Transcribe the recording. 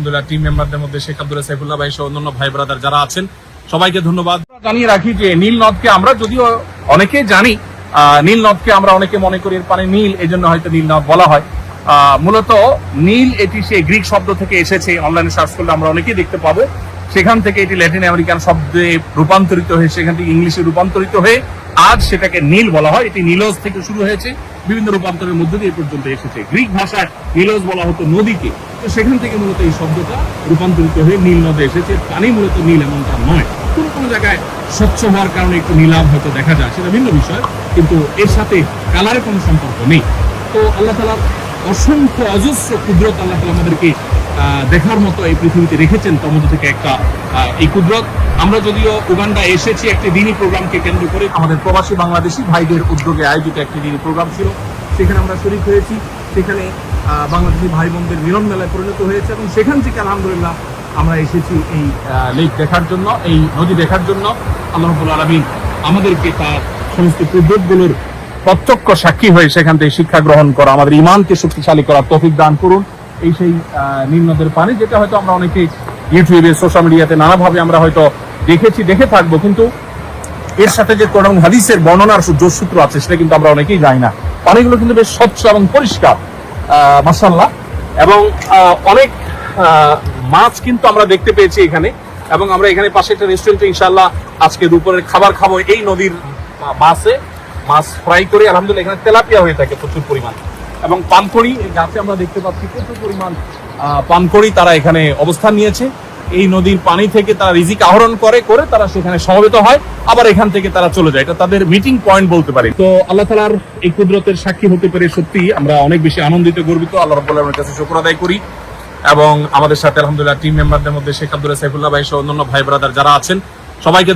আলহামদুলিল্লাহ টিম মেম্বারদের মধ্যে শেখ আব্দুল্লাহ সাইফুল্লাহ ভাই সহ অন্যান্য ভাই ব্রাদার যারা আছেন সবাইকে ধন্যবাদ জানিয়ে রাখি যে নীল নদকে আমরা যদিও অনেকে জানি, নীল নদকে আমরা অনেকে মনে করি এর পানি নীল, এই জন্য হয়তো নীল নদ বলা হয়। মূলত নীল এটি সেই গ্রিক শব্দ থেকে এসেছে, অনলাইনে সার্চ করলে আমরা অনেকেই দেখতে পাবো। সেখান থেকে এটি ল্যাটিন আমেরিকান শব্দে রূপান্তরিত হয়ে সেখান থেকে ইংলিশে রূপান্তরিত হয়ে আজ সেটাকে নীল বলা হয়। এটি নীলজ থেকে শুরু হয়েছে, বিভিন্ন রূপান্তরের মধ্যে দিয়ে পর্যন্ত এসেছে। গ্রিক ভাষায় নীলজ বলা হতো নদীকে, তো সেখান থেকে মূলত এই শব্দটা রূপান্তরিত হয়ে নীল নদে এসেছে। পানি মূলত নীল এমনটা নয়, কোন কোনো জায়গায় স্বচ্ছ হওয়ার কারণে একটু নীলাভ হয়তো দেখা যায়, সেটা ভিন্ন বিষয়, কিন্তু এর সাথে কালারের কোনো সম্পর্ক নেই। তো আল্লাহ তাআলার অসংখ্য অজস্র কুদরত আল্লাহ তাআলা আমাদেরকে দেখার মতো এই পৃথিবীতে রেখেছেন, তার মধ্যে থেকে একটা এই কুদরত। আমরা যদিও উগান্ডা এসেছি একটি দিনী প্রোগ্রামকে কেন্দ্র করে, আমাদের প্রবাসী বাংলাদেশি ভাইদের উদ্যোগে আয়োজিত একটি দিনী প্রোগ্রাম ছিল, সেখানে আমরা শরীক হয়েছি। সেখানে বাংলাদেশি ভাই বোনদের মিলন মেলায় পরিণত হয়েছে এবং সেখান থেকে আলহামদুলিল্লাহ আমরা এসেছি এই লেক দেখার জন্য, এই নদী দেখার জন্য। আল্লাহ রাব্বুল আলামিন আমাদেরকে তার সমস্ত কুদরতগুলোর প্রত্যক্ষ সাক্ষী হয়ে সেখান থেকে শিক্ষা গ্রহণ করা, আমাদের ইমানকে শক্তিশালী করার তৌফিক দান করুন। এই সেই নীল নদের পানি, যেটা হয়তো আমরা অনেকেই ইউটিউবে সোশ্যাল মিডিয়াতে নানাভাবে আমরা হয়তো দেখে থাকবো, কিন্তু এর সাথে যে কোরআন হাদিসের বর্ণনার যোগসূত্র আছে সেটা কিন্তু আমরা অনেকেই জানি না। পানিগুলো কিন্তু বেশ স্বচ্ছ এবং পরিষ্কার মাশাআল্লাহ, এবং অনেক মাছ কিন্তু আমরা দেখতে পেয়েছি এখানে। এবং আমরা এখানে পাশে একটা রেস্টুরেন্টে ইনশাআল্লাহ আজকে দুপুরের খাবার খাবো এই নদীর মাছ ফ্রাই করে। আলহামদুলিল্লাহ এখানে তেলাপিয়া হয়ে থাকে প্রচুর পরিমাণ, এবং পানকড়ি এই গাছে আমরা দেখতে পাচ্ছি প্রচুর পরিমাণ পানকড়ি তারা এখানে অবস্থান নিয়েছে। এই নদীর পানি থেকে তারা রিজিক আহরণ করে তারা সেখানে সমবেত হয়, আবার এখান থেকে তারা চলে যায়। এটা তাদের মিটিং পয়েন্ট বলতে পারি। তো আল্লাহ তাআলার এই কুদরতের সাক্ষী হতে পেরে সত্যি আমরা অনেক বেশি আনন্দিত, গর্বিত। আল্লাহ রাব্বুল আলামিনের কাছে শুকর আদায় করি। এবং আমাদের সাথে আলহামদুলিল্লাহ টিম মেম্বারদের মধ্যে শেখ আব্দুল্লাহ সাইফুল্লাহ ভাই সহ অন্যান্য ভাই ব্রাদার যারা আছেন সবাইকে